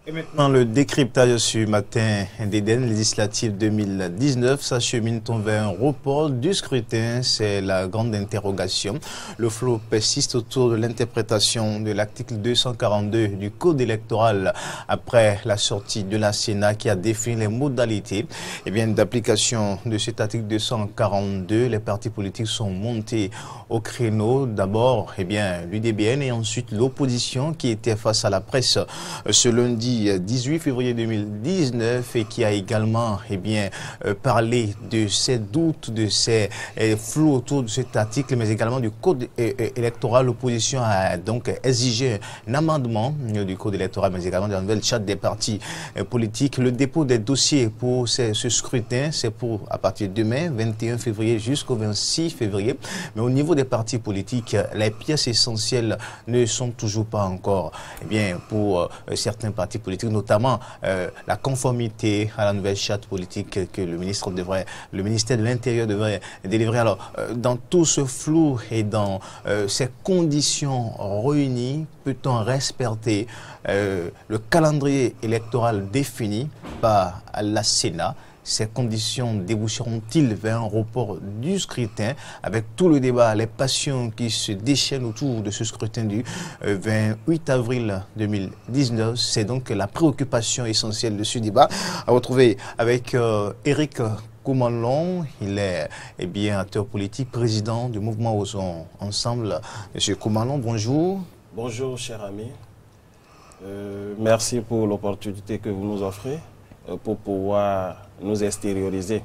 Et maintenant, le décryptage ce matin des législatives 2019 s'achemine-t-on vers un report du scrutin? C'est la grande interrogation. Le flou persiste autour de l'interprétation de l'article 242 du Code électoral après la sortie de la Sénat qui a défini les modalités d'application de cet article 242. Les partis politiques sont montés au créneau. D'abord, l'UDBN et ensuite l'opposition qui était face à la presse ce lundi 18 février 2019 et qui a également parlé de ses doutes, de ses flous autour de cet article, mais également du code électoral. L'opposition a donc exigé un amendement du code électoral, mais également de la nouvelle charte des partis politiques. Le dépôt des dossiers pour ce scrutin, c'est pour à partir de demain, 21 février jusqu'au 26 février. Mais au niveau des partis politiques, les pièces essentielles ne sont toujours pas encore pour certains partis politiques, notamment la conformité à la nouvelle charte politique que le ministère de l'Intérieur devrait délivrer. Alors, dans tout ce flou et dans ces conditions réunies, peut-on respecter le calendrier électoral défini par la Sénat? Ces conditions déboucheront-ils vers un report du scrutin avec tout le débat, les passions qui se déchaînent autour de ce scrutin du 28 avril 2019? C'est donc la préoccupation essentielle de ce débat. À retrouver avec Éric Koumalon. Il est acteur politique, président du mouvement Osons Ensemble. Monsieur Koumalon, bonjour. Bonjour, cher ami. Merci pour l'opportunité que vous nous offrez pour pouvoir nous extérioriser.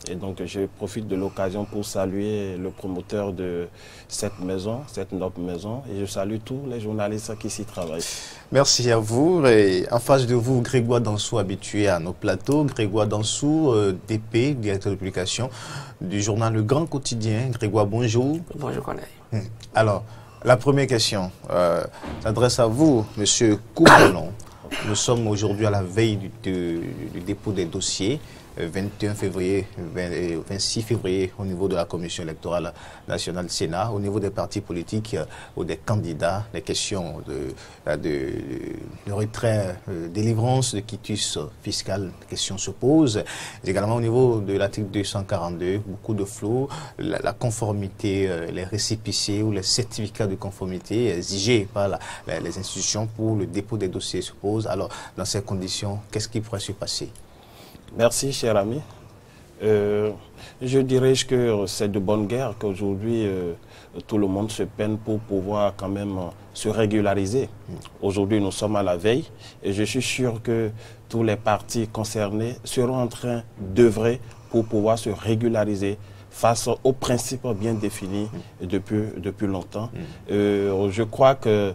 Et donc, je profite de l'occasion pour saluer le promoteur de cette maison, cette noble maison, et je salue tous les journalistes qui s'y travaillent. Merci à vous. Et en face de vous, Grégoire Dansou, habitué à nos plateaux. Grégoire Dansou, DP, directeur de publication du journal Le Grand Quotidien. Grégoire, bonjour. Bonjour, collègue. Alors, la première question s'adresse à vous, monsieur Koumalon. Nous sommes aujourd'hui à la veille du dépôt des dossiers, 21 février, 26 février au niveau de la Commission électorale nationale Sénat, au niveau des partis politiques ou des candidats, les questions de retrait, délivrance de quitus fiscal, les questions se posent. Également au niveau de l'article 242, beaucoup de flou, la conformité, les récépissés ou les certificats de conformité exigés par les institutions pour le dépôt des dossiers se posent. Alors, dans ces conditions, qu'est-ce qui pourrait se passer? Merci, cher ami. Je dirais que c'est de bonne guerre qu'aujourd'hui, tout le monde se peine pour pouvoir quand même se régulariser. Aujourd'hui, nous sommes à la veille et je suis sûr que tous les partis concernés seront en train d'œuvrer pour pouvoir se régulariser face aux principes bien définis depuis longtemps. Je crois que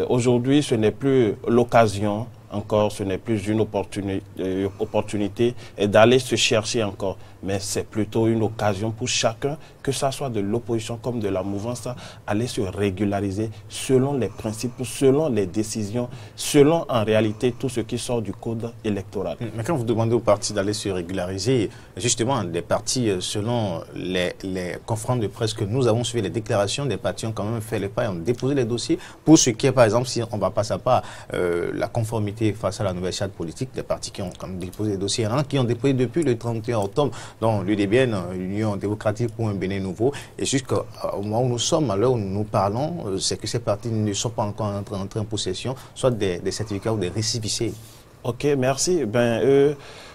aujourd'hui, ce n'est plus l'occasion encore, ce n'est plus une opportunité d'aller se chercher encore, mais c'est plutôt une occasion pour chacun, que ce soit de l'opposition comme de la mouvance, aller se régulariser selon les principes, selon les décisions, selon en réalité tout ce qui sort du code électoral. Mais quand vous demandez aux partis d'aller se régulariser, justement, des partis, selon les conférences de presse que nous avons suivi, les déclarations, des partis ont quand même fait les pas et ont déposé les dossiers pour ce qui est, par exemple, si on va pas à pas, la conformité face à la nouvelle charte politique, des partis qui ont quand même déposé des dossiers, qui ont déposé depuis le 31 octobre, dont l'UDBN, l'Union démocratique pour un Bénin nouveau, et jusqu'au moment où nous sommes, à l'heure où nous parlons, c'est que ces partis ne sont pas encore entrés en possession, soit des certificats ou des récépissés. Ok, merci.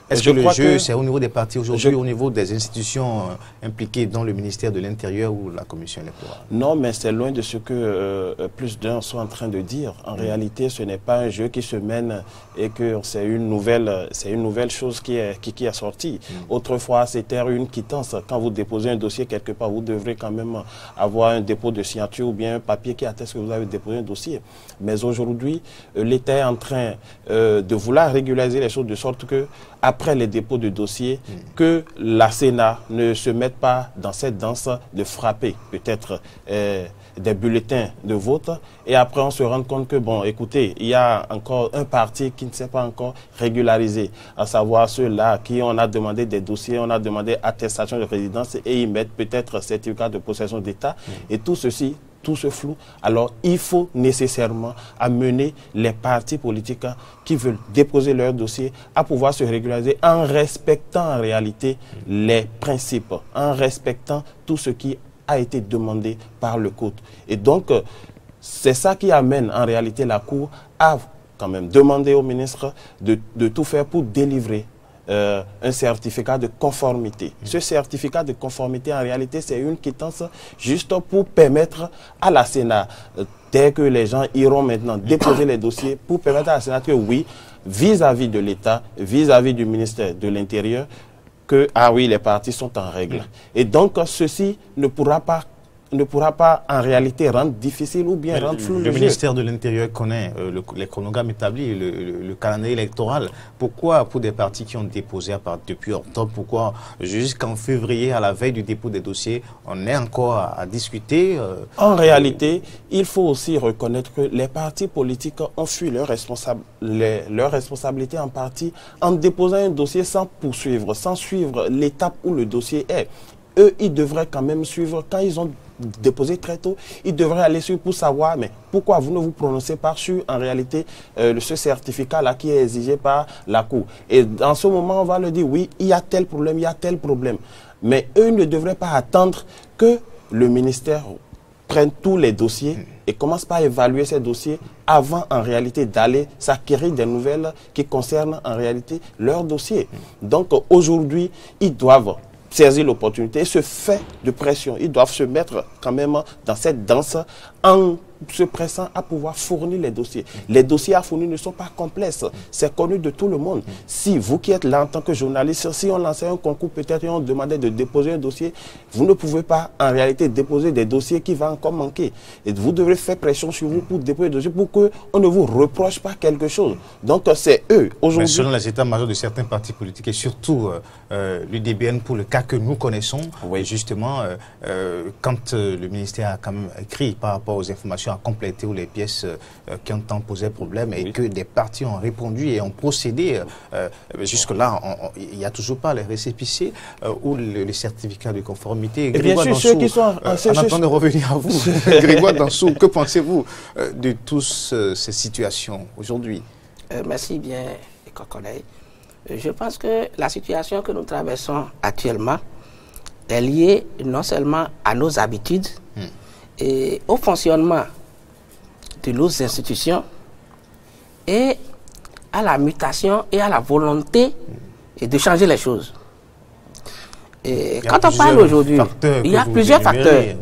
Est-ce que le jeu, c'est au niveau des partis aujourd'hui, au niveau des institutions impliquées dans le ministère de l'Intérieur ou la Commission électorale? Non, mais c'est loin de ce que plus d'un sont en train de dire. En réalité, ce n'est pas un jeu qui se mène et que c'est une nouvelle chose qui est sortie. Autrefois, c'était une quittance. Quand vous déposez un dossier quelque part, vous devrez quand même avoir un dépôt de signature ou bien un papier qui atteste que vous avez déposé un dossier. Mais aujourd'hui, l'État est en train de vouloir régulariser les choses de sorte que après les dépôts de dossiers, que la Sénat ne se mette pas dans cette danse de frapper peut-être des bulletins de vote et après on se rend compte que, bon, écoutez, il y a encore un parti qui ne s'est pas encore régularisé, à savoir ceux-là à qui on a demandé des dossiers, on a demandé attestation de résidence et ils mettent peut-être certificat de possession d'État et tout tout ce flou, alors il faut nécessairement amener les partis politiques qui veulent déposer leur dossier à pouvoir se régulariser en respectant en réalité les principes, en respectant tout ce qui a été demandé par le Code. Et donc, c'est ça qui amène en réalité la Cour à quand même demander au ministre de tout faire pour délivrer un certificat de conformité. Ce certificat de conformité, en réalité, c'est une quittance juste pour permettre à la Sénat, dès que les gens iront maintenant déposer les dossiers, pour permettre à la Sénat que oui, vis-à-vis de l'État, vis-à-vis du ministère de l'Intérieur, que, ah oui, les partis sont en règle. Et donc, ceci ne pourra pas en réalité rendre difficile ou bien rendre flou le ministère de l'Intérieur connaît les chronogrammes établis, le calendrier électoral. Pourquoi, pour des partis qui ont déposé depuis octobre, pourquoi jusqu'en février, à la veille du dépôt des dossiers, on est encore à discuter En réalité, il faut aussi reconnaître que les partis politiques ont fui leurs responsabilités en partie en déposant un dossier sans poursuivre, sans suivre l'étape où le dossier est. Eux, ils devraient quand même suivre quand ils ont déposé très tôt, ils devraient aller sur pour savoir, mais pourquoi vous ne vous prononcez pas sur, en réalité, ce certificat-là qui est exigé par la Cour. Et dans ce moment, on va leur dire, oui, il y a tel problème, il y a tel problème. Mais eux ne devraient pas attendre que le ministère prenne tous les dossiers et commence par évaluer ces dossiers avant, en réalité, d'aller s'acquérir des nouvelles qui concernent, en réalité, leur dossier. Donc, aujourd'hui, ils doivent saisir l'opportunité, ce fait de pression. Ils doivent se mettre quand même dans cette danse en se pressant à pouvoir fournir les dossiers. Les dossiers à fournir ne sont pas complexes. C'est connu de tout le monde. Si vous qui êtes là en tant que journaliste, si on lançait un concours peut-être et on demandait de déposer un dossier, vous ne pouvez pas en réalité déposer des dossiers qui vont encore manquer. Et vous devrez faire pression sur vous pour déposer des dossiers pour qu'on ne vous reproche pas quelque chose. Donc c'est eux aujourd'hui. Mais selon les états-majors de certains partis politiques et surtout l'UDBN pour le cas que nous connaissons, oui. Justement, quand le ministère a quand même écrit par rapport aux informations à compléter ou les pièces qui ont tant posé problème et que des partis ont répondu et ont procédé. Jusque-là, il n'y a toujours pas les récépissés ou les certificats de conformité. Et bien sûr, ceux qui sont... en attendant de revenir à vous, Grégoire Dansou, que pensez-vous de toutes ces situations aujourd'hui? Merci bien, Kokolei. Je pense que la situation que nous traversons actuellement est liée non seulement à nos habitudes et au fonctionnement de nos institutions et à la mutation et à la volonté de changer les choses. Et quand on parle aujourd'hui, il y a plusieurs facteurs.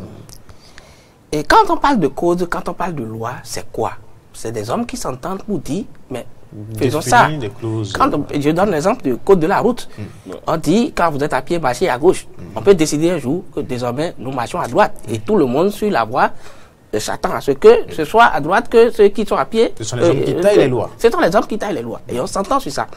Et quand on parle de code, quand on parle de loi, c'est quoi? C'est des hommes qui s'entendent pour dire, mais faisons ça. Je donne l'exemple du code de la route. On dit, quand vous êtes à pied, marchez à gauche. On peut décider un jour que désormais, nous marchons à droite. Et tout le monde suit la voie s'attend à ce que ce soit à droite que ceux qui sont à pied. Ce sont les hommes qui taillent les lois. Ce sont les hommes qui taillent les lois. Et on s'entend sur ça.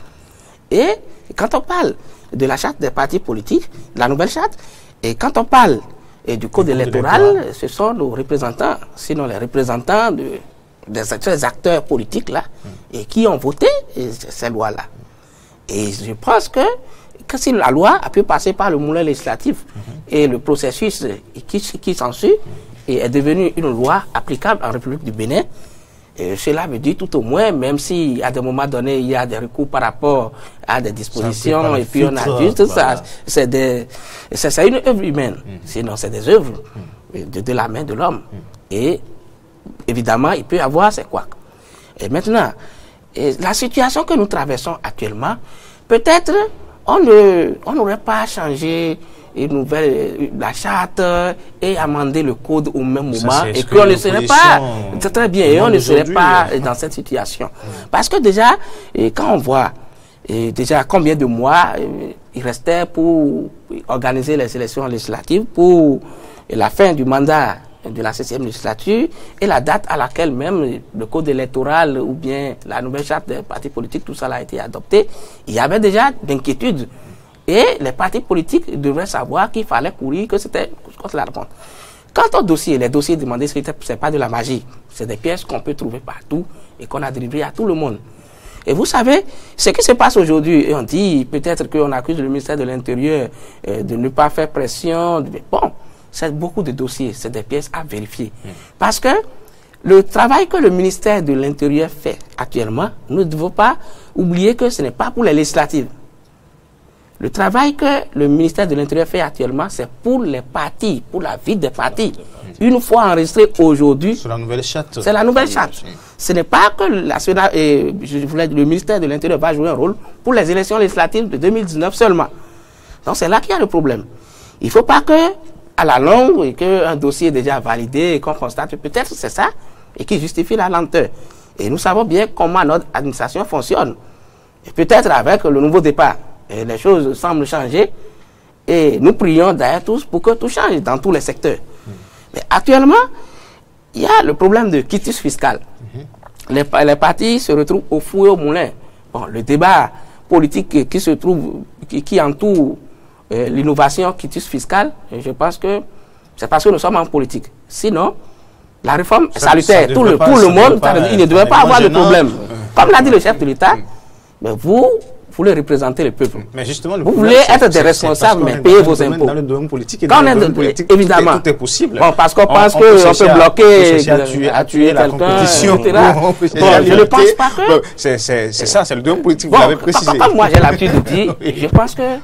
Et quand on parle de la charte des partis politiques, la nouvelle charte, et quand on parle du code électoral, ce sont nos représentants, sinon les représentants des acteurs politiques là, et qui ont voté ces lois-là. Et je pense que si la loi a pu passer par le moulin législatif et le processus qui s'ensuit, et est devenue une loi applicable en République du Bénin, cela veut dire tout au moins, même si à des moments donnés il y a des recours par rapport à des dispositions et puis on ajuste, voilà. C'est une œuvre humaine, sinon c'est des œuvres de la main de l'homme. Et évidemment il peut y avoir c'est quoi. Et maintenant, la situation que nous traversons actuellement, peut-être on n'aurait pas changé la charte et amender le code au même moment et qu'on ne serait pas très bien et on ne serait pas dans cette situation. Parce que déjà, quand on voit déjà combien de mois il restait pour organiser les élections législatives pour la fin du mandat de la 7e législature et la date à laquelle même le code électoral ou bien la nouvelle charte des partis politiques, tout ça a été adopté, il y avait déjà d'inquiétudes. Et les partis politiques devraient savoir qu'il fallait courir, que c'était contre la réponse. Quant aux dossiers, les dossiers demandés, ce n'est pas de la magie. C'est des pièces qu'on peut trouver partout et qu'on a délivrées à tout le monde. Et vous savez, ce qui se passe aujourd'hui, et on dit peut-être qu'on accuse le ministère de l'Intérieur de ne pas faire pression. Bon, c'est beaucoup de dossiers, c'est des pièces à vérifier. Parce que le travail que le ministère de l'Intérieur fait actuellement, nous ne devons pas oublier que ce n'est pas pour les législatives. Le travail que le ministère de l'Intérieur fait actuellement, c'est pour les partis, pour la vie des partis. Une fois enregistré aujourd'hui, c'est la nouvelle charte. C'est la nouvelle charte. Ce n'est pas que le ministère de l'Intérieur va jouer un rôle pour les élections législatives de 2019 seulement. Donc c'est là qu'il y a le problème. Il ne faut pas que, à la longue, et qu'un dossier est déjà validé et qu'on constate que peut-être c'est ça et qui justifie la lenteur. Et nous savons bien comment notre administration fonctionne. Et peut-être avec le nouveau départ, les choses semblent changer. Et nous prions d'ailleurs tous pour que tout change dans tous les secteurs. Mais actuellement, il y a le problème de quitus fiscal. Les partis se retrouvent au fou et au moulin. Bon, le débat politique qui entoure l'innovation quitus fiscal, je pense que c'est parce que nous sommes en politique. Sinon, la réforme est salutaire. Tout le monde, il ne devrait pas avoir de problème. Comme l'a dit le chef de l'État, mais vous voulez représenter le peuple. Mais justement, vous voulez être des responsables, mais payer vos impôts. Dans le domaine politique, et dans le domaine politique, évidemment, tout est possible. Bon, parce qu'on pense qu'on peut bloquer, à tuer la compétition, etc. Bon, je ne pense pas que... C'est ça, c'est le domaine politique, bon, vous l'avez précisé. Comme moi j'ai l'habitude de dire, je pense que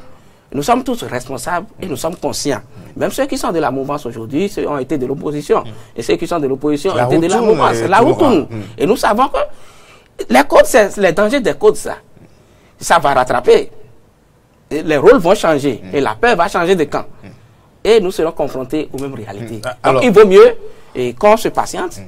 nous sommes tous responsables et nous sommes conscients. Même ceux qui sont de la mouvance aujourd'hui, ceux ont été de l'opposition. Et ceux qui sont de l'opposition ont été de la mouvance. La roue tourne. Et nous savons que les codes, les dangers des codes, ça va rattraper. Et les rôles vont changer. Et la peur va changer de camp. Et nous serons confrontés aux mêmes réalités. Donc il vaut mieux qu'on se patiente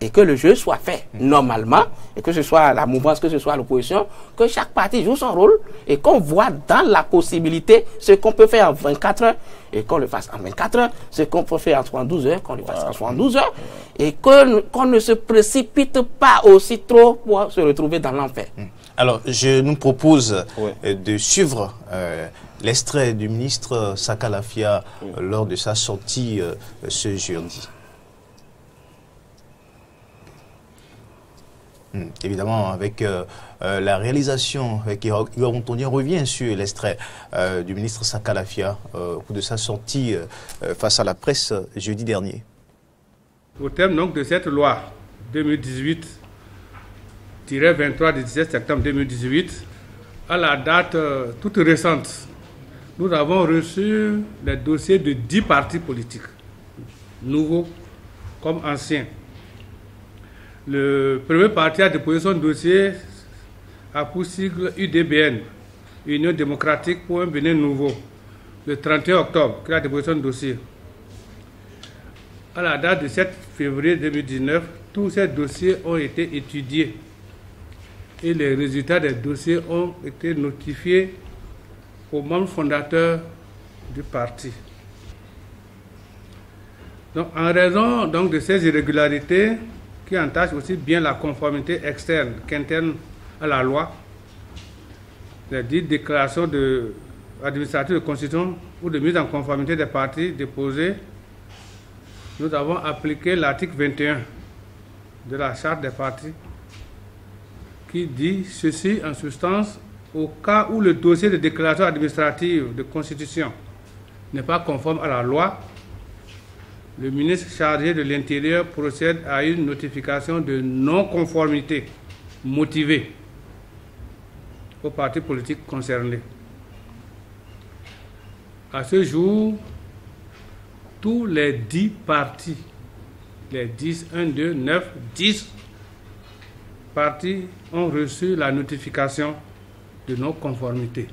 et que le jeu soit fait normalement, et que ce soit la mouvance, que ce soit l'opposition, que chaque parti joue son rôle et qu'on voit dans la possibilité ce qu'on peut faire en 24 heures et qu'on le fasse en 24 heures, ce qu'on peut faire en 72 heures, qu'on le fasse en 72 heures, et qu'on ne se précipite pas aussi trop pour se retrouver dans l'enfer. Alors, je nous propose de suivre l'extrait du ministre Saka Lafia lors de sa sortie ce jeudi. Évidemment, avec la réalisation, avec Igor Montonien revient sur l'extrait du ministre Saka Lafia au cours de sa sortie face à la presse jeudi dernier. Au terme donc de cette loi 2018-23 du 17 septembre 2018, à la date toute récente, nous avons reçu les dossiers de 10 partis politiques, nouveaux comme anciens. Le premier parti a déposé son dossier à pour sigle UDBN, Union démocratique pour un Bénin nouveau, le 31 octobre, qu'il a déposé son dossier. À la date du 7 février 2019, tous ces dossiers ont été étudiés et les résultats des dossiers ont été notifiés aux membres fondateurs du parti. Donc, en raison donc, de ces irrégularités, qui entache aussi bien la conformité externe qu'interne à la loi, les dites déclarations administratives de constitution ou de mise en conformité des partis déposés, nous avons appliqué l'article 21 de la charte des partis qui dit ceci en substance: au cas où le dossier de déclaration administrative de constitution n'est pas conforme à la loi, le ministre chargé de l'Intérieur procède à une notification de non-conformité motivée aux partis politiques concernés. À ce jour, tous les 10 partis, les 10, 1, 2, 9, 10 partis ont reçu la notification de non-conformité.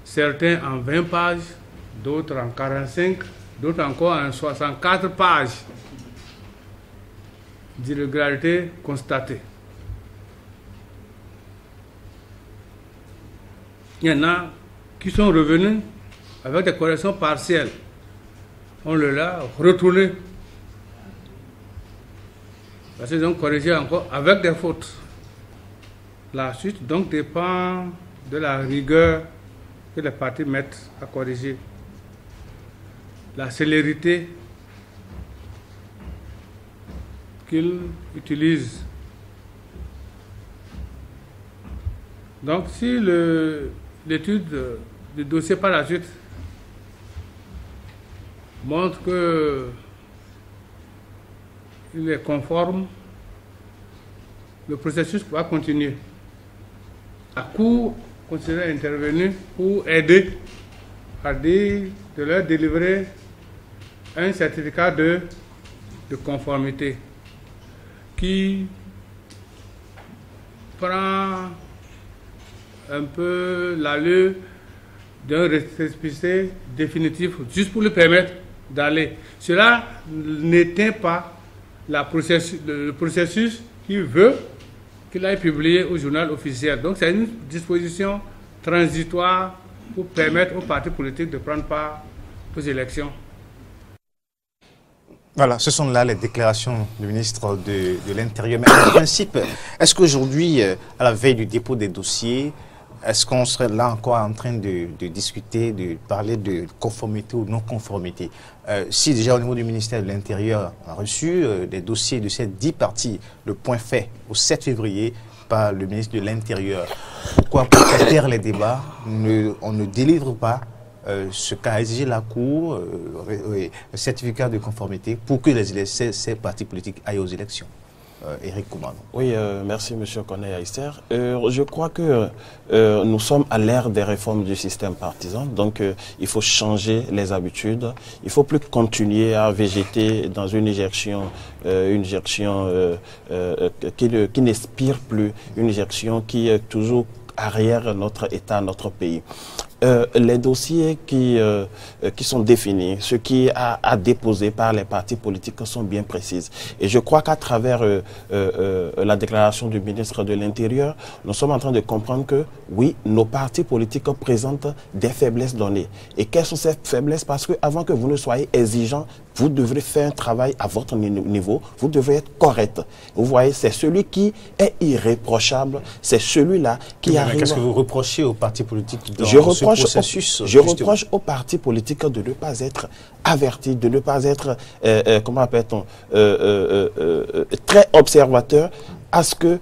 Certains en 20 pages, d'autres en 45, d'autres encore en 64 pages d'irrégularités constatées. Il y en a qui sont revenus avec des corrections partielles. On les a retournés parce qu'ils ont corrigé encore avec des fautes. La suite donc dépend de la rigueur que les partis mettent à corriger, la célérité qu'ils utilisent. Donc si l'étude du dossier par la suite montre que il est conforme, le processus va continuer. La Cour considère intervenir pour aider à dire de leur délivrer un certificat de conformité qui prend un peu l'allure d'un récépissé définitif juste pour lui permettre d'aller. Cela n'éteint pas le processus qui veut qu'il aille publier au journal officiel. Donc c'est une disposition transitoire pour permettre aux partis politiques de prendre part aux élections. Voilà, ce sont là les déclarations du ministre de l'Intérieur. Mais en principe, est-ce qu'aujourd'hui, à la veille du dépôt des dossiers, est-ce qu'on serait là encore en train de discuter, de parler de conformité ou non-conformité? Si déjà au niveau du ministère de l'Intérieur on a reçu des dossiers de ces 10 partis, le point fait au 7 février par le ministre de l'Intérieur, pourquoi pour taire les débats, on ne délivre pas ce qu'a exigé la Cour, le certificat de conformité pour que ces partis politiques aillent aux élections? Éric Koumano. Oui, merci M. Koné Aïster. Je crois que nous sommes à l'ère des réformes du système partisan, donc il faut changer les habitudes. Il ne faut plus continuer à végéter dans une gestion qui n'inspire plus, une gestion qui est toujours arrière notre État, notre pays. Les dossiers qui sont définis, ce qui a déposé par les partis politiques sont bien précises. Et je crois qu'à travers la déclaration du ministre de l'Intérieur, nous sommes en train de comprendre que, oui, nos partis politiques présentent des faiblesses données. Et quelles sont ces faiblesses? Parce que avant que vous ne soyez exigeants, vous devrez faire un travail à votre niveau, vous devez être correct. Vous voyez, c'est celui qui est irréprochable, c'est celui-là qui arrive... Qu'est-ce que vous reprochez aux partis politiques dans ce processus? Je reproche aux partis politiques de ne pas être avertis, de ne pas être, comment appelle-t-on, très observateurs à ce que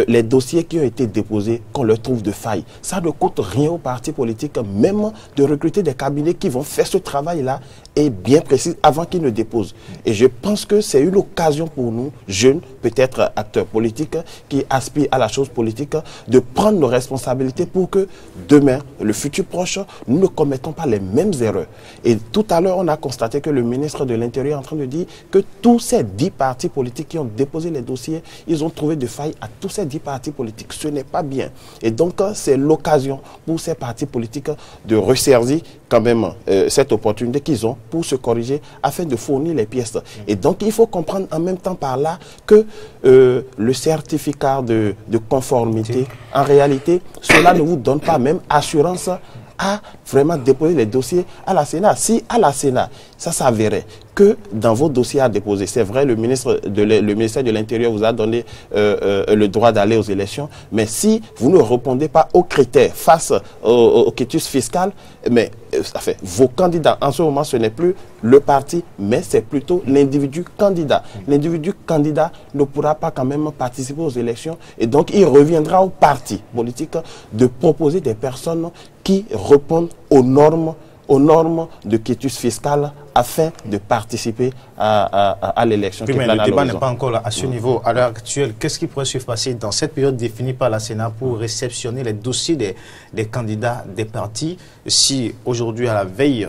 les dossiers qui ont été déposés, qu'on leur trouve de failles. Ça ne coûte rien aux partis politiques, même de recruter des cabinets qui vont faire ce travail-là et bien précis avant qu'ils ne déposent. Et je pense que c'est une occasion pour nous, jeunes, peut-être acteurs politiques, qui aspirent à la chose politique, de prendre nos responsabilités pour que demain, le futur proche, nous ne commettons pas les mêmes erreurs. Et tout à l'heure, on a constaté que le ministre de l'Intérieur est en train de dire que tous ces 10 partis politiques qui ont déposé les dossiers, ils ont trouvé de failles à tous ces 10 partis politiques. Ce n'est pas bien. Et donc, c'est l'occasion pour ces partis politiques de ressaisir quand même cette opportunité qu'ils ont pour se corriger afin de fournir les pièces. Et donc, il faut comprendre en même temps par là que le certificat de conformité, en réalité, cela ne vous donne pas même assurance à vraiment déposer les dossiers à la Sénat. Si à la Sénat, ça s'avérait que dans vos dossiers à déposer, c'est vrai, le ministère de l'Intérieur vous a donné le droit d'aller aux élections, mais si vous ne répondez pas aux critères face au quitus fiscal, mais ça fait vos candidats, en ce moment, ce n'est plus le parti, mais c'est plutôt l'individu candidat. L'individu candidat ne pourra pas quand même participer aux élections, et donc il reviendra au parti politique de proposer des personnes qui répondent aux normes de quitus fiscal afin de participer à l'élection. Oui, mais le débat n'est pas encore là, à ce niveau. À l'heure actuelle, qu'est-ce qui pourrait se passer dans cette période définie par la Sénat pour réceptionner les dossiers des candidats des partis si aujourd'hui, à la veille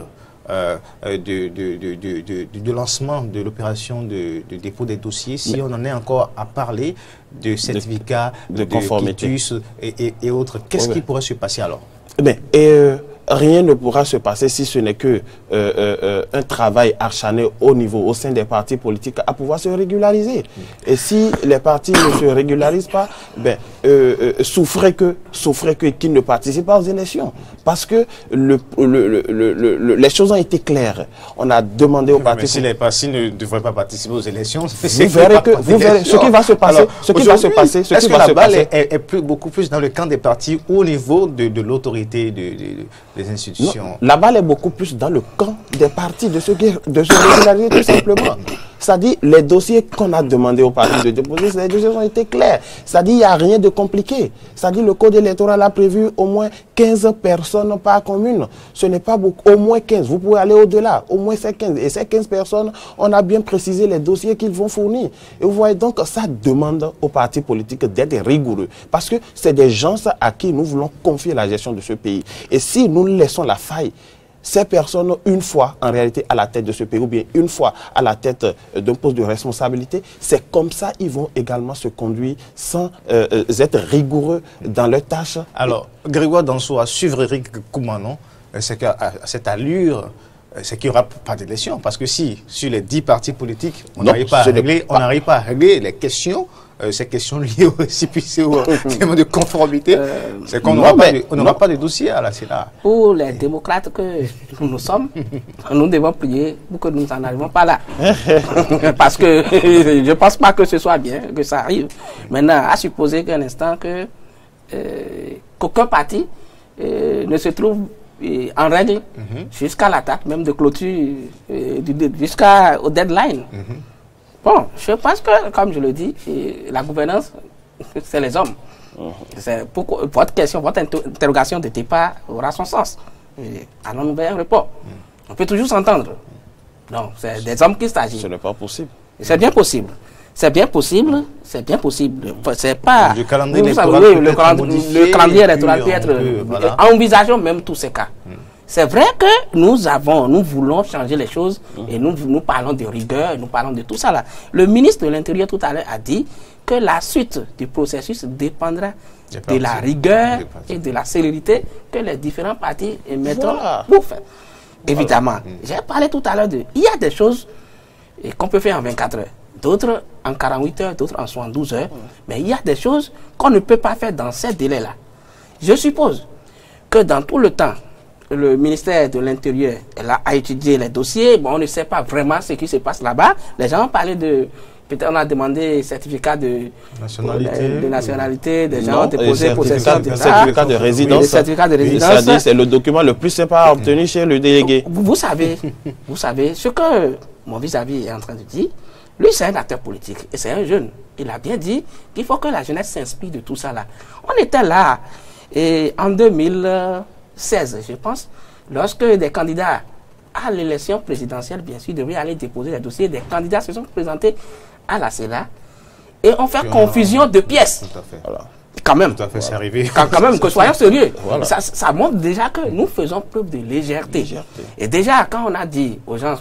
du lancement de l'opération de dépôt des dossiers, si on en est encore à parler de certificats, de conformité quitus et autres, qu'est-ce qui pourrait se passer alors? Rien ne pourra se passer si ce n'est que un travail acharné au sein des partis politiques à pouvoir se régulariser. Et si les partis ne se régularisent pas, souffrez qu'ils ne participent pas aux élections. Parce que les choses ont été claires. On a demandé aux partis... Mais si les partis ne devraient pas participer aux élections, vous verrez ce qui va se passer. Est-ce que la balle est beaucoup plus dans le camp des partis ou au niveau de l'autorité des institutions? Non, la balle est beaucoup plus dans le camp des partis de se régulariser tout simplement. C'est-à-dire, les dossiers qu'on a demandé aux partis de déposer, les dossiers ont été clairs. C'est-à-dire, il n'y a rien de compliqué. C'est-à-dire, le code électoral a prévu au moins 15 personnes par commune. Ce n'est pas beaucoup, au moins 15. Vous pouvez aller au-delà, au moins ces 15. Et ces 15 personnes, on a bien précisé les dossiers qu'ils vont fournir. Et vous voyez donc, ça demande aux partis politiques d'être rigoureux. Parce que c'est des gens à qui nous voulons confier la gestion de ce pays. Et si nous laissons la faille, ces personnes, une fois en réalité à la tête de ce pays, ou bien une fois à la tête d'un poste de responsabilité, c'est comme ça qu'ils vont également se conduire sans être rigoureux dans leurs tâches. Alors, Grégoire Danso, à suivre Eric Koumanon, c'est qu'à cette allure, c'est qu'il n'y aura pas d'élection. Parce que si, sur les 10 partis politiques, on n'arrive pas à régler les questions, ces questions liées aussi au thème de conformité, c'est qu'on n'aura pas de dossier à la Sénat. Pour les démocrates que nous sommes, nous devons prier pour que nous n'en arrivons pas là. Parce que je ne pense pas que ce soit bien, que ça arrive. Maintenant, à supposer qu'un instant qu'aucun parti ne se trouve en règle jusqu'à la date même de clôture, jusqu'au deadline. Bon, je pense que, comme je le dis, la gouvernance, c'est les hommes. Pourquoi, votre question, votre interrogation de départ aura son sens. Allons-nous vers un report. On peut toujours s'entendre. Non, c'est des hommes qui s'agissent. Ce n'est pas possible. C'est bien possible. C'est bien possible. C'est bien possible. C'est pas... Le calendrier électoral peut être... Envisageons même tous ces cas. C'est vrai que nous voulons changer les choses et nous parlons de rigueur, nous parlons de tout ça là. Le ministre de l'Intérieur tout à l'heure a dit que la suite du processus dépendra de la rigueur et de la célérité que les différents partis mettront pour faire. Évidemment, j'ai parlé tout à l'heure il y a des choses qu'on peut faire en 24 heures, d'autres en 48 heures, d'autres en 72 heures, mais il y a des choses qu'on ne peut pas faire dans ces délais-là. Je suppose que dans tout le temps, le ministère de l'Intérieur a étudié les dossiers. Bon, on ne sait pas vraiment ce qui se passe là-bas. Les gens ont parlé de... Peut-être on a demandé certificat de nationalité. Des gens ont déposé possession de certificat de résidence. Certificat de résidence. C'est le document le plus simple à obtenir chez le délégué. Vous savez ce que mon vis-à-vis est en train de dire. Lui, c'est un acteur politique et c'est un jeune. Il a bien dit qu'il faut que la jeunesse s'inspire de tout ça là. On était là et en 2016, je pense, lorsque des candidats à l'élection présidentielle, bien sûr, devaient aller déposer les dossiers, des candidats se sont présentés à la CELA et ont fait confusion de pièces. Tout à fait. Voilà. Quand même. Tout à fait, c'est arrivé. Quand même, que soyons sérieux. Voilà. Ça montre déjà que nous faisons preuve de légèreté. Et déjà, quand on a dit aux gens,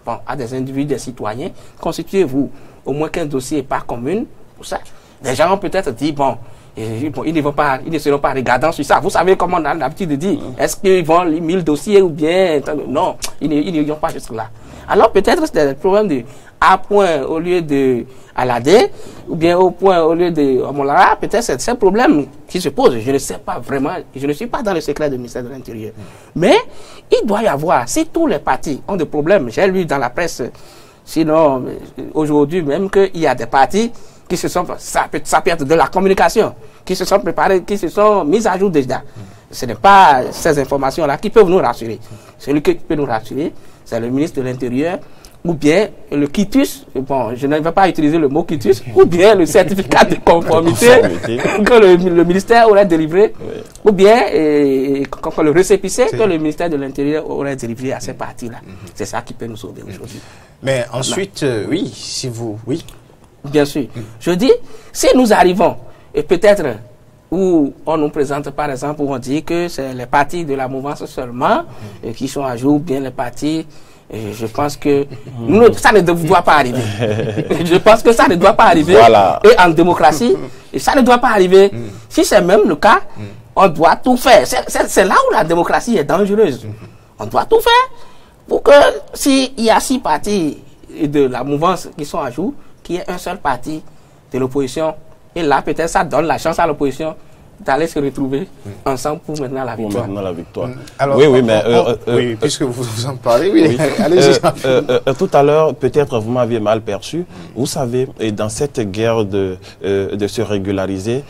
bon, à des individus, des citoyens, constituez-vous au moins 15 dossiers par commune, pour ça, des gens ont peut-être dit, bon, ils ne seront pas regardants sur ça. Vous savez comment on a l'habitude de dire. Est-ce qu'ils vont 1000 dossiers ou bien... Non, ils n'iront pas jusque-là. Alors peut-être c'est le problème de A point au lieu de à la D, ou bien au point au lieu de Molara. Peut-être c'est ce problème qui se pose. Je ne sais pas vraiment. Je ne suis pas dans le secret du ministère de l'Intérieur. Mais il doit y avoir, si tous les partis ont des problèmes, j'ai lu dans la presse, sinon aujourd'hui même qu'il y a des partis qui se sont, ça peut être de la communication, qui se sont préparés, qui se sont mis à jour déjà. Ce n'est pas ces informations-là qui peuvent nous rassurer. Celui qui peut nous rassurer, c'est le ministre de l'Intérieur, ou bien le quitus, bon, je ne vais pas utiliser le mot quitus, ou bien le certificat de conformité que le ministère aurait délivré, ou bien le récépissé que le ministère de l'Intérieur aurait délivré à ces partis-là. C'est ça qui peut nous sauver aujourd'hui. Mais ensuite, oui, si vous... Oui. Bien sûr. Je dis, si nous arrivons, et peut-être où on nous présente par exemple, où on dit que c'est les partis de la mouvance seulement qui sont à jour, bien les partis, je pense que ça ne doit pas arriver. Je pense que ça ne doit pas arriver. Voilà. Et en démocratie, ça ne doit pas arriver. Si c'est même le cas, on doit tout faire. C'est là où la démocratie est dangereuse. On doit tout faire pour que s'il y a 6 partis de la mouvance qui sont à jour, qu'il y ait un seul parti de l'opposition. Et là, peut-être, ça donne la chance à l'opposition d'aller se retrouver ensemble pour maintenant la victoire. Maintenant la victoire. Alors, Oui, mais... oui, puisque vous en parlez, oui, allez-y. Tout à l'heure, peut-être vous m'aviez mal perçu. Vous savez, et dans cette guerre de se régulariser,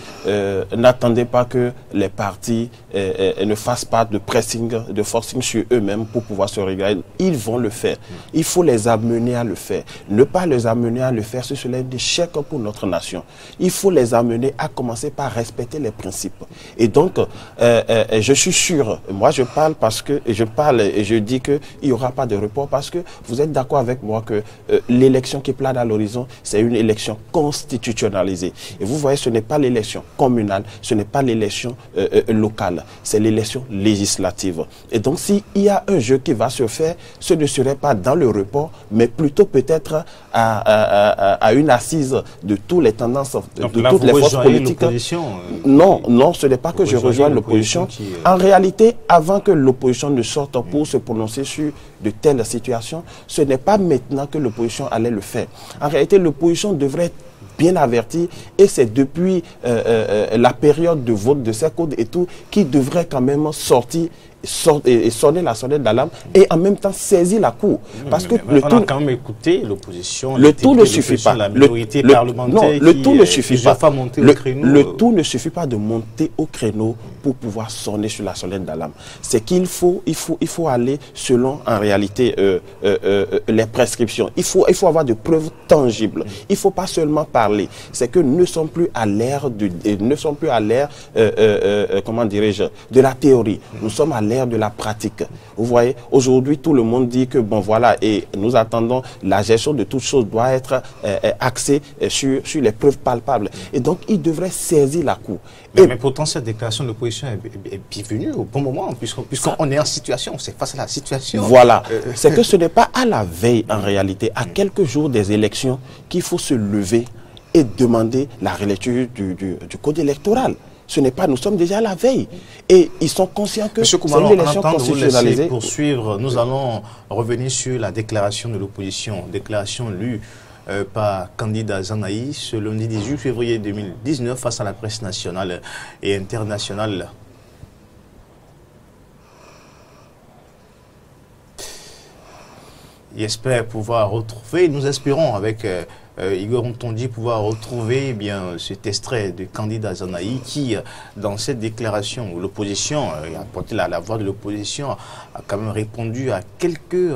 n'attendez pas que les partis ne fassent pas de pressing, de forcing sur eux-mêmes pour pouvoir se régulariser. Ils vont le faire. Il faut les amener à le faire. Ne pas les amener à le faire, ce serait un échec pour notre nation. Il faut les amener à commencer par respecter les principes. Et donc, je suis sûr, moi je parle parce que, je parle et je dis qu'il n'y aura pas de report parce que vous êtes d'accord avec moi que l'élection qui plane à l'horizon, c'est une élection constitutionnalisée. Et vous voyez, ce n'est pas l'élection communale, ce n'est pas l'élection locale, c'est l'élection législative. Et donc, s'il y a un jeu qui va se faire, ce ne serait pas dans le report, mais plutôt peut-être à une assise de toutes les tendances, de toutes les forces politiques. Non, non, ce n'est pas que je rejoins l'opposition. En réalité, avant que l'opposition ne sorte pour se prononcer sur de telles situations, ce n'est pas maintenant que l'opposition allait le faire. En réalité, l'opposition devrait être bien avertie et c'est depuis la période de vote de ces codes et tout qui devrait quand même sortir et sonner la sonnette d'alarme et en même temps saisir la cour. Parce que on a quand même écouté l'opposition. Le tout ne suffit pas. La minorité parlementaire le tout ne suffit pas. Le tout ne suffit pas de monter au créneau pour pouvoir sonner sur la sonnette d'alarme. C'est qu'il faut aller selon en réalité les prescriptions. Il faut avoir de preuves tangibles. Il ne faut pas seulement parler. C'est que nous ne sommes plus à l'ère comment dirais-je, de la théorie. Nous sommes à l'ère de la pratique. Vous voyez, aujourd'hui, tout le monde dit que, bon, voilà, et nous attendons, la gestion de toutes choses doit être axée sur les preuves palpables. Et donc, il devrait saisir la cour. Mais pourtant, cette déclaration de l'opposition est bienvenue au bon moment, puisqu'on est en situation, c'est face à la situation. Voilà. C'est que ce n'est pas à la veille, en réalité, à quelques jours des élections, qu'il faut se lever et demander la relecture du code électoral. Ce n'est pas, nous sommes déjà à la veille. Et ils sont conscients que c'est une élection constitutionnalisée. Poursuivre, nous allons revenir sur la déclaration de l'opposition. Déclaration lue par candidat Zanaï ce lundi 18 février 2019 face à la presse nationale et internationale. Il espère pouvoir retrouver, nous espérons avec Igor Ntondi pouvoir retrouver cet extrait de candidat Zanaï qui, dans cette déclaration, l'opposition, a porté la voix de l'opposition, a quand même répondu à quelques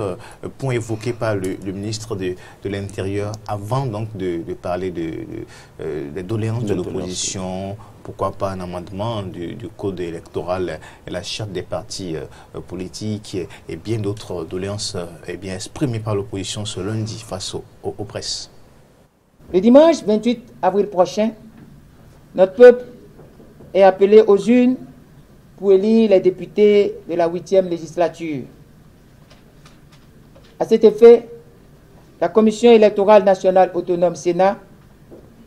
points évoqués par le ministre de l'Intérieur avant donc de parler des doléances de l'opposition. Pourquoi pas un amendement du code électoral et la charte des partis politiques et bien d'autres doléances exprimées par l'opposition ce lundi face aux presses. Le dimanche 28 avril prochain, notre peuple est appelé aux urnes pour élire les députés de la 8e législature. À cet effet, la Commission électorale nationale autonome Sénat,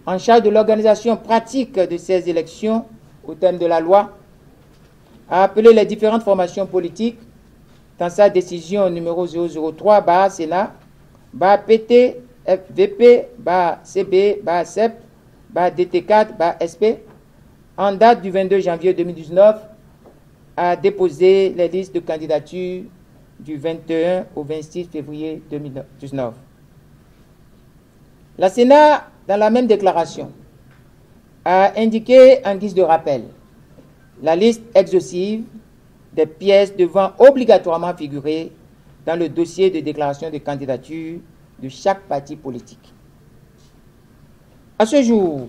en charge de l'organisation pratique de ces élections au terme de la loi, a appelé les différentes formations politiques dans sa décision numéro 003/Sénat, PT, FVP, CB, CEP, DT4, SP, en date du 22 janvier 2019, a déposé les listes de candidature du 21 au 26 février 2019. La Sénat, dans la même déclaration, a indiqué en guise de rappel la liste exhaustive des pièces devant obligatoirement figurer dans le dossier de déclaration de candidature de chaque parti politique. À ce jour,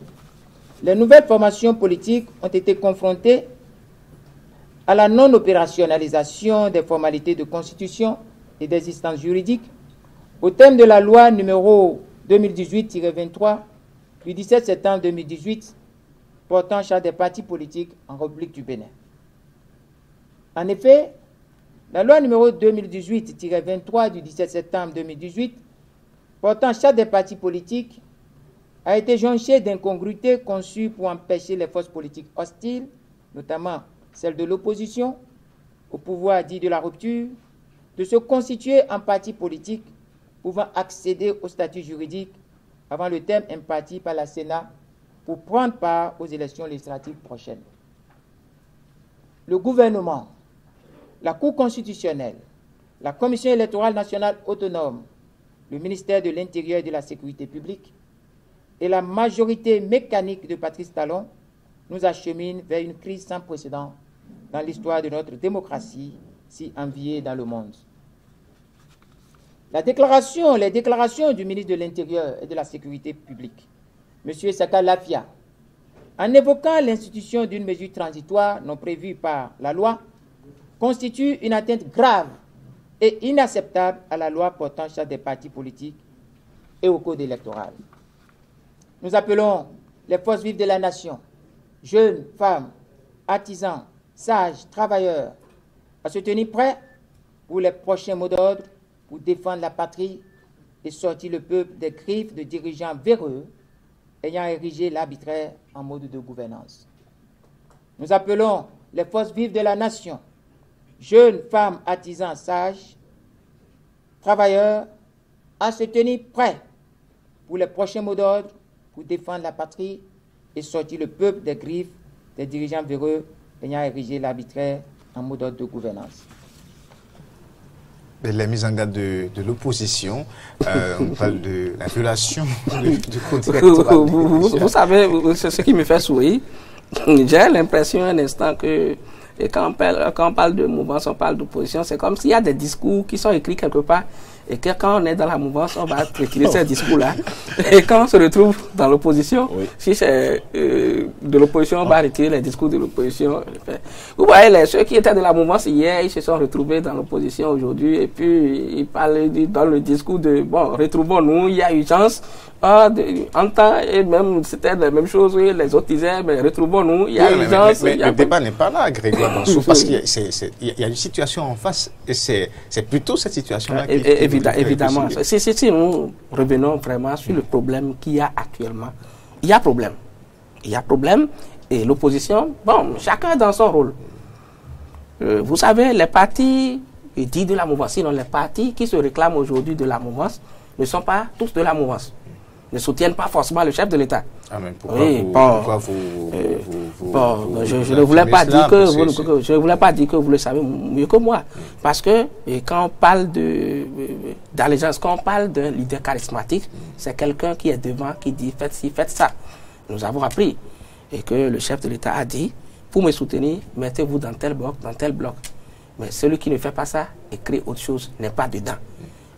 les nouvelles formations politiques ont été confrontées à la non-opérationnalisation des formalités de constitution et des instances juridiques au terme de la loi numéro 2018-23 du 17 septembre 2018 portant charte des partis politiques en République du Bénin. En effet, la loi numéro 2018-23 du 17 septembre 2018 portant charte des partis politiques a été jonchée d'incongruités conçues pour empêcher les forces politiques hostiles, notamment celles de l'opposition, au pouvoir dit de la rupture, de se constituer en parti politique pouvant accéder au statut juridique avant le terme imparti par la Sénat pour prendre part aux élections législatives prochaines. le gouvernement, la Cour constitutionnelle, la Commission électorale nationale autonome, le ministère de l'Intérieur et de la Sécurité publique et la majorité mécanique de Patrice Talon nous acheminent vers une crise sans précédent dans l'histoire de notre démocratie, si enviée dans le monde. Les déclarations du ministre de l'Intérieur et de la Sécurité publique, M. Saka Lafia, en évoquant l'institution d'une mesure transitoire non prévue par la loi, constituent une atteinte grave et inacceptable à la loi portant charte des partis politiques et au code électoral. Nous appelons les forces vives de la nation, jeunes, femmes, artisans, sages, travailleurs, à se tenir prêts pour les prochains mots d'ordre pour défendre la patrie et sortir le peuple des griffes de dirigeants véreux ayant érigé l'arbitraire en mode de gouvernance. Nous appelons les forces vives de la nation, jeunes, femmes, artisans, sages, travailleurs, à se tenir prêts pour les prochains mots d'ordre pour défendre la patrie et sortir le peuple des griffes des dirigeants véreux ayant érigé l'arbitraire en mode d'ordre de gouvernance. La mise en garde de l'opposition, on parle de la violation du code électoral. Vous savez, c'est ce qui me fait sourire. J'ai l'impression un instant que quand on parle de mouvance, on parle d'opposition, c'est comme s'il y a des discours qui sont écrits quelque part et que quand on est dans la mouvance, on va retirer ces discours-là. Et quand on se retrouve dans l'opposition, si c'est de l'opposition, on va retirer les discours de l'opposition. Vous voyez, ceux qui étaient de la mouvance hier, ils se sont retrouvés dans l'opposition aujourd'hui et puis ils parlent dans le discours de, bon, retrouvons-nous, il y a urgence. En temps, et même c'était la même chose, oui, les autres disaient, mais retrouvons-nous, il y a urgence. Mais le débat n'est pas là, Grégoire Dansou, parce qu'il y a une situation en face, et c'est plutôt cette situation-là qui évidemment. Si nous revenons vraiment sur le problème qu'il y a actuellement, il y a problème. Il y a problème, et l'opposition, bon, chacun dans son rôle. Vous savez, les partis dits de la mouvance, sinon les partis qui se réclament aujourd'hui de la mouvance, ne sont pas tous de la mouvance. Ne soutiennent pas forcément le chef de l'État. Ah, mais pourquoi vous je ne voulais pas dire que je ne voulais pas dire que vous le savez mieux que moi, parce que quand on parle d'allégeance, quand on parle d'un leader charismatique, c'est quelqu'un qui est devant, qui dit faites ci, faites ça. Nous avons appris et que le chef de l'État a dit pour me soutenir, mettez-vous dans tel bloc, dans tel bloc. Mais celui qui ne fait pas ça et crée autre chose n'est pas dedans.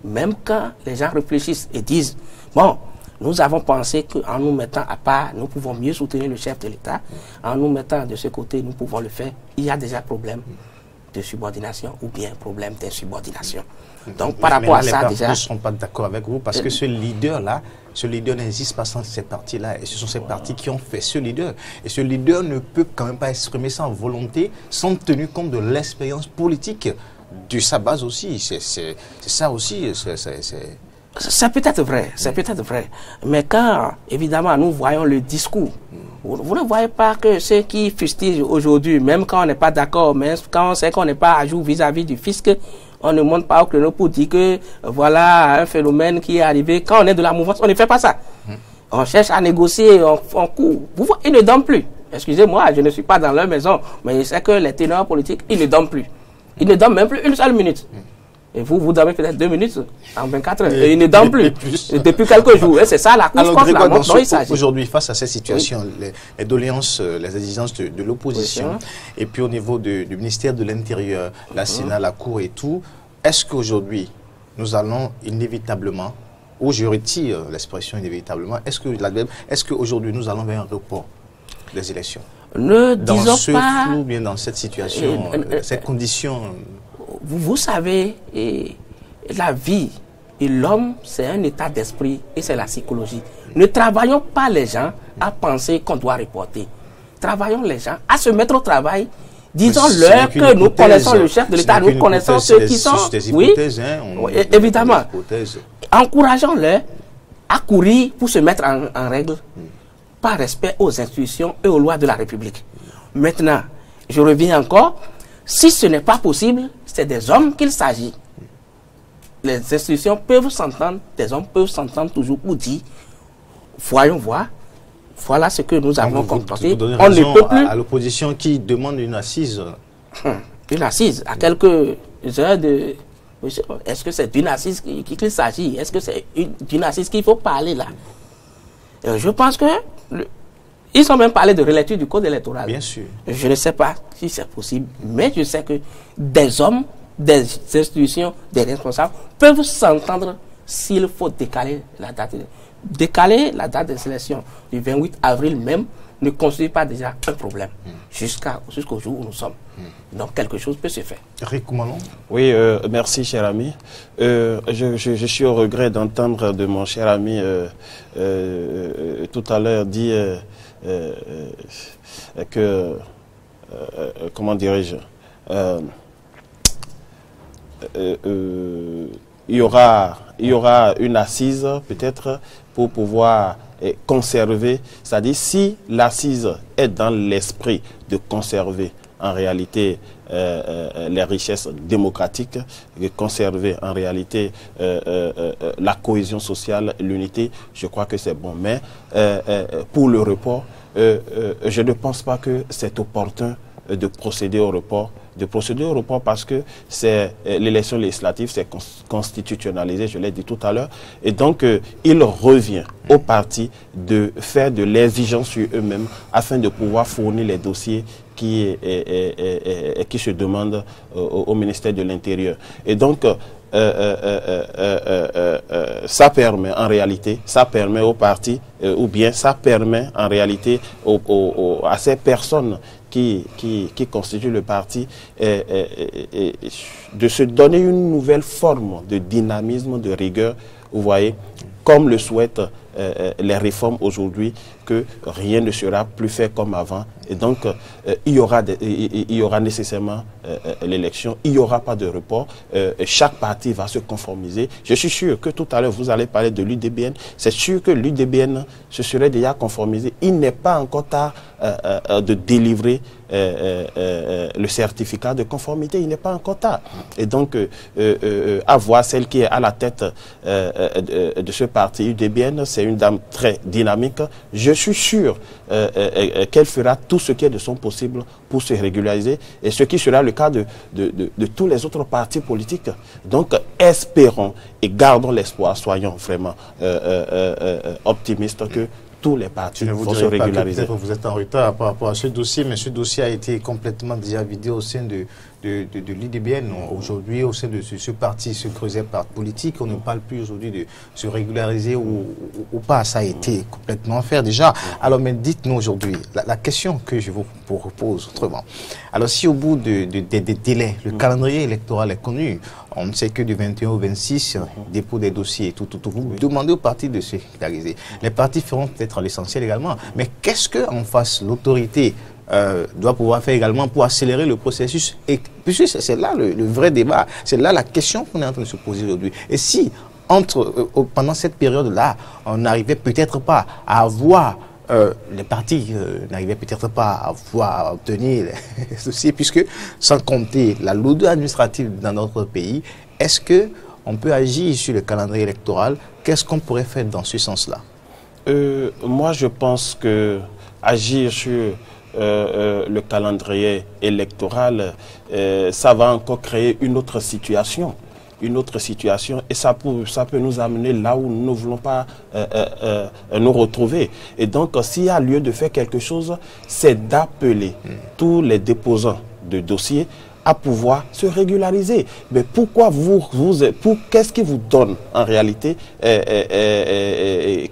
Même quand les gens réfléchissent et disent bon, nous avons pensé qu'en nous mettant à part, nous pouvons mieux soutenir le chef de l'État. En nous mettant de ce côté, nous pouvons le faire. Il y a déjà problème de subordination ou bien problème d'insubordination. Donc, par rapport à ça, déjà... Les ne sont pas d'accord avec vous parce que ce leader-là, ce leader n'existe pas sans ces partis-là. Et ce sont ces partis qui ont fait ce leader. Et ce leader ne peut quand même pas exprimer sa volonté sans tenir compte de l'expérience politique de sa base aussi. C'est ça aussi. C'est peut-être vrai, mais quand, évidemment, nous voyons le discours, vous ne voyez pas que ceux qui fustigent aujourd'hui, même quand on n'est pas d'accord, mais quand on sait qu'on n'est pas à jour vis-à-vis du fisc, on ne monte pas au créneau pour dire que voilà un phénomène qui est arrivé. Quand on est de la mouvance, on ne fait pas ça. On cherche à négocier, on court. Ils ne dorment plus. Excusez-moi, je ne suis pas dans leur maison, mais je sais que les ténors politiques, ils ne dorment plus. Ils ne dorment même plus une seule minute. Et vous dormez peut-être 2 minutes en 24 heures. Et ils ne dorment plus. Depuis quelques jours. Et c'est ça la course contre la montre dont il s'agit. Aujourd'hui, face à cette situation, les doléances, les exigences de l'opposition, et puis au niveau du ministère de l'Intérieur, la Sénat, la Cour et tout, est-ce qu'aujourd'hui, nous allons inévitablement, ou je retire l'expression inévitablement, est-ce qu'aujourd'hui, nous allons vers un report des élections? Ne disons dans ce pas... flou, bien dans cette situation, cette condition... Vous savez, la vie et l'homme, c'est un état d'esprit et c'est la psychologie. Ne travaillons pas les gens à penser qu'on doit reporter. Travaillons les gens à se mettre au travail. Disons-leur que nous connaissons le chef de l'État, nous connaissons ceux qui sont... Oui, évidemment. Encourageons-les à courir pour se mettre en règle par respect aux institutions et aux lois de la République. Maintenant, je reviens encore. Si ce n'est pas possible, c'est des hommes qu'il s'agit. Les institutions peuvent s'entendre, des hommes peuvent s'entendre toujours pour dire, voyons voir, voilà ce que nous avons constaté. On ne peut plus. À l'opposition qui demande une assise une assise à quelques heures de... Est-ce que c'est d'une assise qu'il s'agit? Est-ce que c'est d'une assise qu'il faut parler là? Je pense que... Ils ont même parlé de relecture du code électoral. Bien sûr. Je ne sais pas si c'est possible, mais je sais que des hommes, des institutions, des responsables peuvent s'entendre s'il faut décaler la date. Décaler la date des élections du 28 avril même ne constitue pas déjà un problème jusqu'au jour où nous sommes. Donc quelque chose peut se faire. Rick Malon. Oui, merci cher ami. Je suis au regret d'entendre de mon cher ami tout à l'heure dire que, comment dirais-je, il y aura une assise peut-être pour pouvoir conserver, c'est-à-dire si l'assise est dans l'esprit de conserver en réalité les richesses démocratiques, de conserver en réalité la cohésion sociale, l'unité, je crois que c'est bon. Mais pour le report, je ne pense pas que c'est opportun de procéder au report. Parce que c'est l'élection législative, c'est constitutionnalisé, je l'ai dit tout à l'heure. Et donc, il revient aux partis de faire de l'exigence sur eux-mêmes afin de pouvoir fournir les dossiers qui se demandent au ministère de l'Intérieur. Et donc, ça permet en réalité, aux partis, ou bien ça permet en réalité à ces personnes qui constituent le parti de se donner une nouvelle forme de dynamisme, de rigueur, vous voyez, comme le souhaitent les réformes aujourd'hui, que rien ne sera plus fait comme avant. Et donc, il y aura nécessairement l'élection, il n'y aura pas de report, chaque parti va se conformiser. Je suis sûr que tout à l'heure, vous allez parler de l'UDBN, c'est sûr que l'UDBN se serait déjà conformisé. Il n'est pas encore tard de délivrer le certificat de conformité, il n'est pas encore tard. Et donc, à voir celle qui est à la tête de ce parti UDBN, c'est une dame très dynamique. Je suis sûr qu'elle fera tout ce qui est de son possible pour se régulariser, et ce qui sera le cas de tous les autres partis politiques. Donc, espérons et gardons l'espoir, soyons vraiment optimistes que tous les partis vont se régulariser. Peut-être vous êtes en retard par rapport à ce dossier, mais ce dossier a été complètement déjà vidé au sein de l'UDBN. Aujourd'hui, au sein de ce parti, ce creuset politique, on ne parle plus aujourd'hui de se régulariser ou pas. Ça a été complètement fait déjà. Alors, mais dites-nous aujourd'hui, la question que je vous repose autrement. Alors, si au bout des délais, le calendrier électoral est connu, on ne sait que du 21 au 26, dépôt des dossiers et tout, vous demandez aux partis de se régulariser. Les partis feront peut-être l'essentiel également. Mais qu'est-ce qu'en face l'autorité doit pouvoir faire également pour accélérer le processus? Et puisque c'est là le vrai débat, c'est là la question qu'on est en train de se poser aujourd'hui. Et si, pendant cette période-là, on n'arrivait peut-être pas à avoir, les partis n'arrivaient peut-être pas à obtenir les dossiers, puisque sans compter la lourdeur administrative dans notre pays, est-ce qu'on peut agir sur le calendrier électoral? Qu'est-ce qu'on pourrait faire dans ce sens-là? Moi, je pense que agir sur le calendrier électoral, ça va encore créer une autre situation, et ça peut nous amener là où nous ne voulons pas nous retrouver. Et donc, s'il y a lieu de faire quelque chose, c'est d'appeler tous les déposants de dossiers à pouvoir se régulariser. Mais pourquoi qu'est-ce qui vous donne en réalité, qu'est-ce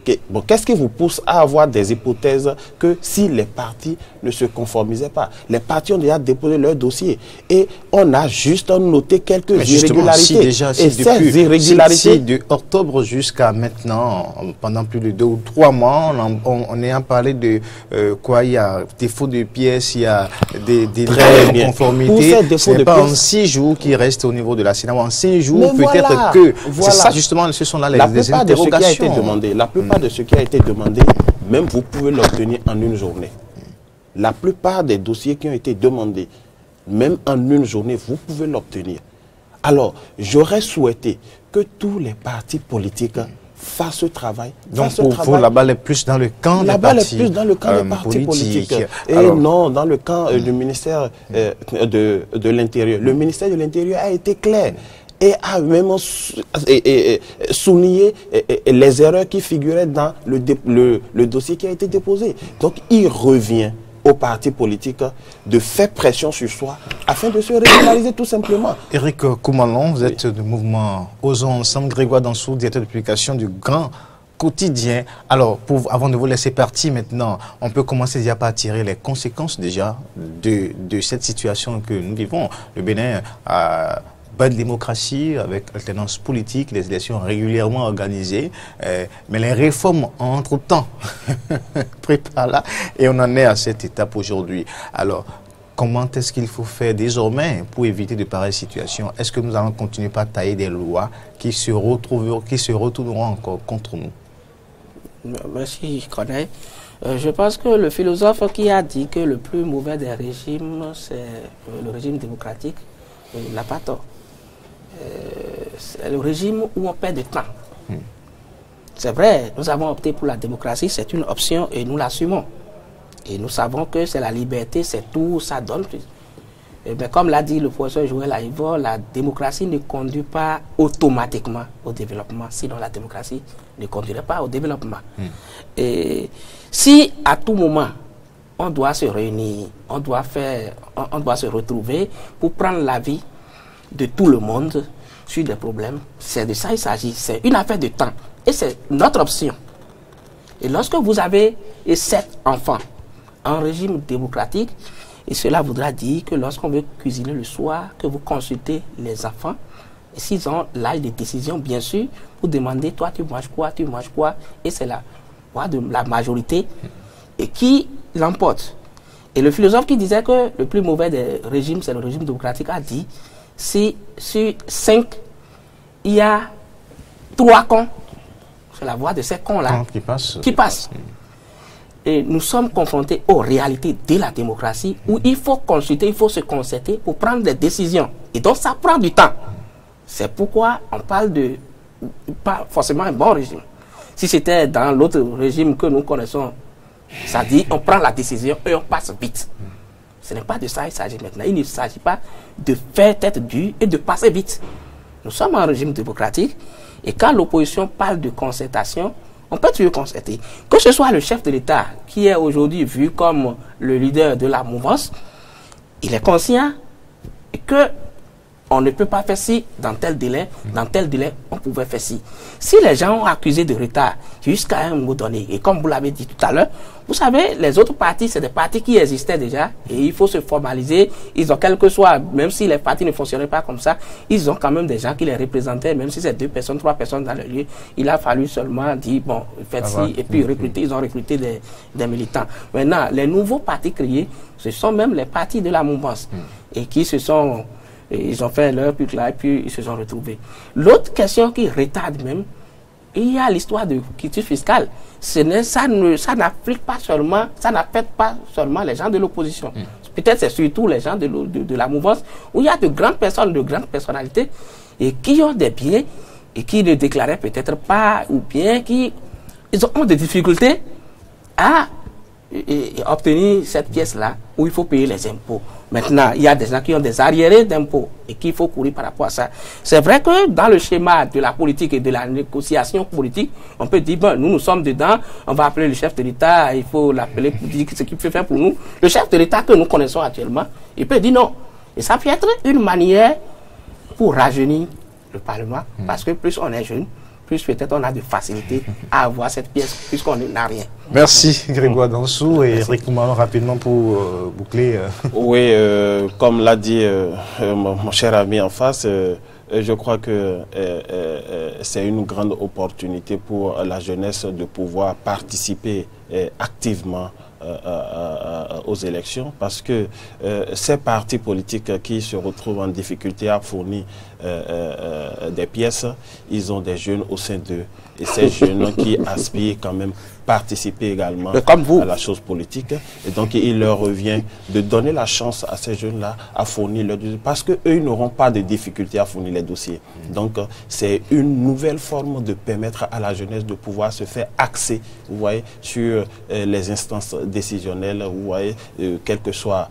qui vous pousse à avoir des hypothèses que si les partis ne se conformisaient pas? Les partis ont déjà déposé leur dossier et on a juste noté quelques irrégularités. Si de octobre jusqu'à maintenant, pendant plus de 2 ou 3 mois, on est en parlé de quoi? Il y a défaut de pièces, il y a des de conformité. Ce n'est pas en 6 jours qui reste au niveau de la Sénat, en 5 jours, peut-être que... C'est ça justement, ce sont là les interrogations. La plupart de ce qui a été demandé, même vous pouvez l'obtenir en une journée. La plupart des dossiers qui ont été demandés, même en une journée, vous pouvez l'obtenir. Alors, j'aurais souhaité que tous les partis politiques fasse ce travail. Donc pour vous, la balle est plus dans le camp des partis politiques. La balle est plus dans le camp des partis politiques. Et alors, non, dans le camp du ministère de l'Intérieur. Le ministère de l'Intérieur a été clair et a même souligné les erreurs qui figuraient dans le dossier qui a été déposé. Donc il revient aux partis politiques de faire pression sur soi afin de se régulariser tout simplement. Éric Koumalon, vous êtes du mouvement Osons Ensemble. Grégoire Dansou, directeur de publication du Grand Quotidien. Alors, avant de vous laisser partir maintenant, on peut commencer déjà par tirer les conséquences déjà de cette situation que nous vivons. Le Bénin a pas de démocratie avec alternance politique, les élections régulièrement organisées, mais les réformes entre-temps préparent là et on en est à cette étape aujourd'hui. Alors, comment est-ce qu'il faut faire désormais pour éviter de pareilles situations? Est-ce que nous allons continuer par tailler des lois qui se retourneront encore contre nous? Merci, je connais. Je pense que le philosophe qui a dit que le plus mauvais des régimes, c'est le régime démocratique, il n'a pas tort. C'est le régime où on perd du temps. C'est vrai, nous avons opté pour la démocratie, c'est une option et nous l'assumons. Et nous savons que c'est la liberté, c'est tout, ça donne plus. Mais comme l'a dit le professeur Joël Aïvo, la démocratie ne conduit pas automatiquement au développement, sinon la démocratie ne conduirait pas au développement. Et si à tout moment, on doit se réunir, on doit se retrouver pour prendre l'avis de tout le monde sur des problèmes, c'est de ça il s'agit. C'est une affaire de temps. Et c'est notre option. Et lorsque vous avez 7 enfants en régime démocratique, et cela voudra dire que lorsqu'on veut cuisiner le soir, que vous consultez les enfants, et s'ils ont l'âge de décision, bien sûr, vous demandez, toi tu manges quoi, et c'est la voix de la majorité, et qui l'emporte. Et le philosophe qui disait que le plus mauvais des régimes, c'est le régime démocratique, a dit, si sur 5, il y a 3 cons, c'est la voix de ces cons-là qui passent. Et nous sommes confrontés aux réalités de la démocratie où il faut consulter, il faut se concerter pour prendre des décisions. Et donc ça prend du temps. C'est pourquoi on parle de pas forcément un bon régime. Si c'était dans l'autre régime que nous connaissons, ça dit on prend la décision et on passe vite. Ce n'est pas de ça qu'il s'agit maintenant. Il ne s'agit pas de faire tête dure et de passer vite. Nous sommes en régime démocratique et quand l'opposition parle de concertation, on peut toujours concerter. Que ce soit le chef de l'État qui est aujourd'hui vu comme le leader de la mouvance, il est conscient que on ne peut pas faire ci dans tel délai, on pouvait faire ci. Si les gens ont accusé de retard jusqu'à un moment donné, et comme vous l'avez dit tout à l'heure, vous savez, les autres partis, c'est des partis qui existaient déjà, et il faut se formaliser. Ils ont quel que soit, même si les partis ne fonctionnaient pas comme ça, ils ont quand même des gens qui les représentaient, même si c'est 2 personnes, 3 personnes dans le lieu. Il a fallu seulement dire, bon, faites ci, et puis recruter, ils ont recruté des militants. Maintenant, les nouveaux partis créés, ce sont même les partis de la mouvance, et qui se sont... Ils ont fait leur truc là et puis ils se sont retrouvés. L'autre question qui retarde même, il y a l'histoire de quitus fiscal. Ça n'affecte pas seulement, ça n'affecte pas seulement les gens de l'opposition. Peut-être c'est surtout les gens de la mouvance où il y a de grandes personnes, de grandes personnalités et qui ont des biens et qui ne déclaraient peut-être pas ou bien qui ils ont des difficultés à obtenir cette pièce-là où il faut payer les impôts. Maintenant, il y a des gens qui ont des arriérés d'impôts et qu'il faut courir par rapport à ça. C'est vrai que dans le schéma de la politique et de la négociation politique, on peut dire, bon, nous sommes dedans, on va appeler le chef de l'État, il faut l'appeler pour dire ce qu'il peut faire pour nous. Le chef de l'État que nous connaissons actuellement, il peut dire non. Et ça peut être une manière pour rajeunir le Parlement, parce que plus on est jeune, plus peut-être on a de facilité à avoir cette pièce, puisqu'on n'a rien. Merci Grégoire Dansou et Éric Koumalon rapidement pour boucler. Oui, comme l'a dit mon cher ami en face, je crois que c'est une grande opportunité pour la jeunesse de pouvoir participer activement aux élections, parce que ces partis politiques qui se retrouvent en difficulté à fournir des pièces, ils ont des jeunes au sein d'eux. Et ces jeunes qui aspirent quand même participer également à la chose politique. Et donc, il leur revient de donner la chance à ces jeunes-là à fournir leurs dossiers, parce qu'eux, ils n'auront pas de difficulté à fournir les dossiers. Donc, c'est une nouvelle forme de permettre à la jeunesse de pouvoir se faire axer, vous voyez, sur les instances décisionnelles, vous voyez, quel que soit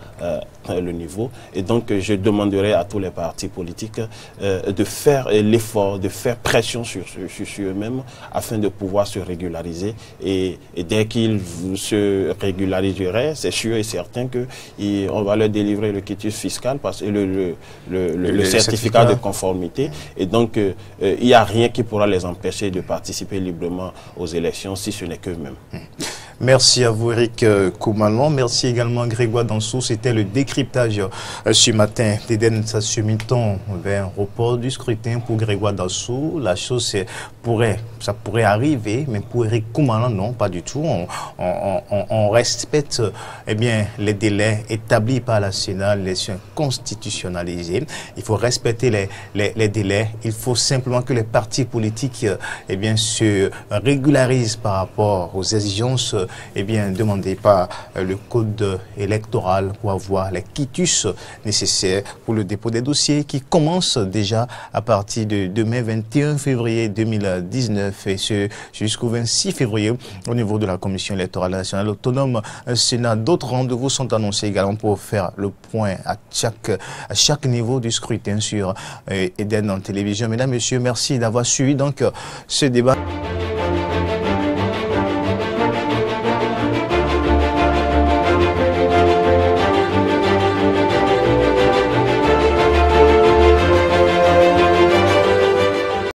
le niveau. Et donc, je demanderai à tous les partis politiques de faire l'effort, de faire pression sur eux-mêmes afin de pouvoir se régulariser. Et dès qu'ils se régulariseraient, c'est sûr et certain qu'on va leur délivrer le quitus fiscal, parce que le certificat de conformité. Et donc, il n'y a rien qui pourra les empêcher de participer librement aux élections, si ce n'est qu'eux-mêmes. Merci à vous, Eric Koumalan. Merci également, Grégoire Dansou. C'était le décryptage ce matin d'Eden Sassou-Milton vers un report du scrutin pour Grégoire Dansou. La chose, ça pourrait arriver, mais pour Eric Koumalan, non, pas du tout. On respecte les délais établis par la Sénat, les élections constitutionnalisées. Il faut respecter les délais. Il faut simplement que les partis politiques se régularisent par rapport aux exigences demandé par le code électoral pour avoir les quitus nécessaires pour le dépôt des dossiers qui commence déjà à partir de demain 21 février 2019 et ce jusqu'au 26 février au niveau de la Commission électorale nationale autonome Sénat. D'autres rendez-vous sont annoncés également pour faire le point à chaque niveau du scrutin sur Eden en télévision. Mesdames, Messieurs, merci d'avoir suivi donc ce débat.